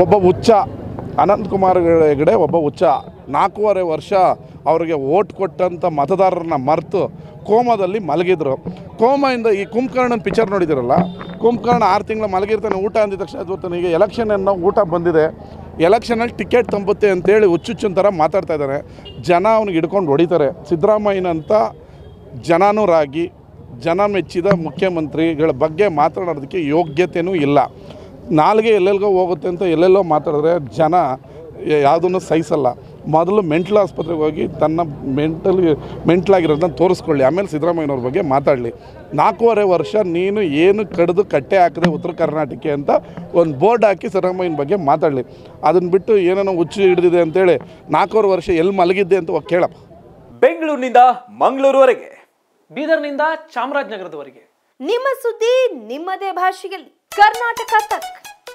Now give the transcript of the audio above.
ಒಬ್ಬ ಹುಚ್ಚ ಅನಂತಕುಮಾರ್ ಹೆಗಡೆ ಒಬ್ಬ ಹುಚ್ಚ 4.5 ವರ್ಷ ಅವರಿಗೆ ವೋಟ್ ಕೊಟ್ಟಂಥ ಮತದಾರರನ್ನ ಮರೆತು ಕೋಮಾದಲ್ಲಿ ಮಲಗಿದ್ರು. ಕೋಮಾಯಿಂದ ಈ ಕುಂಭಕರ್ಣನ ಪಿಕ್ಚರ್ ನೋಡಿದಿರಲ್ಲ, ಕುಂಭಕರ್ಣ 6 ತಿಂಗಳು ಮಲಗಿರ್ತಾನೆ, ಊಟ ಅಂದಿದ ತಕ್ಷಣ ಬರ್ತಾನೆ. ಈಗ ಎಲೆಕ್ಷನ್ ಅನ್ನೋ ಊಟ ಬಂದಿದೆ, ಎಲೆಕ್ಷನಲ್ಲಿ ಟಿಕೆಟ್ ತಂಬುತ್ತೆ ಅಂತೇಳಿ ಹುಚ್ಚುಚ್ಚನ ಥರ ಮಾತಾಡ್ತಾ ಇದ್ದಾನೆ. ಜನ ಅವ್ನಿಗೆ ಹಿಡ್ಕೊಂಡು ಹೊಡಿತಾರೆ. ಸಿದ್ದರಾಮಯ್ಯನಂಥ ಜನಾನುರಾಗಿ ಜನ ಮೆಚ್ಚಿದ ಮುಖ್ಯಮಂತ್ರಿಗಳ ಬಗ್ಗೆ ಮಾತಾಡೋದಕ್ಕೆ ಯೋಗ್ಯತೆಯೂ ಇಲ್ಲ. ನಾಲ್ಗೆ ಎಲ್ಲೆಲ್ಗೋ ಹೋಗುತ್ತೆ ಅಂತ ಎಲ್ಲೆಲ್ಲೋ ಮಾತಾಡಿದ್ರೆ ಜನ ಯಾವುದನ್ನು ಸಹಿಸಲ್ಲ. ಮೊದಲು ಮೆಂಟಲ್ ಆಸ್ಪತ್ರೆಗೆ ಹೋಗಿ ತನ್ನ ಮೆಂಟ್ಲಾಗಿರೋದನ್ನ ತೋರಿಸ್ಕೊಳ್ಳಿ, ಆಮೇಲೆ ಸಿದ್ದರಾಮಯ್ಯನವ್ರ ಬಗ್ಗೆ ಮಾತಾಡಲಿ. 4.5 ವರ್ಷ ನೀನು ಏನು ಕಡಿದು ಕಟ್ಟೆ ಹಾಕಿದೆ ಉತ್ತರ ಕರ್ನಾಟಕ ಅಂತ ಒಂದು ಬೋರ್ಡ್ ಹಾಕಿ ಸಿದ್ದರಾಮಯ್ಯನ ಬಗ್ಗೆ ಮಾತಾಡಲಿ. ಅದನ್ನು ಬಿಟ್ಟು ಏನೇನೋ ಹುಚ್ಚು ಹಿಡಿದಿದೆ ಅಂತೇಳಿ 4.5 ವರ್ಷ ಎಲ್ಲಿ ಮಲಗಿದ್ದೆ ಅಂತ ಕೇಳಪ್ಪ. ಬೆಂಗಳೂರಿನಿಂದ ಮಂಗಳೂರುವರೆಗೆ, ಬೀದರ್ನಿಂದ ಚಾಮರಾಜನಗರದವರೆಗೆ ನಿಮ್ಮ ಸುದ್ದಿ ನಿಮ್ಮದೇ ಭಾಷೆಯಲ್ಲಿ ಕರ್ನಾಟಕ ತಕ್.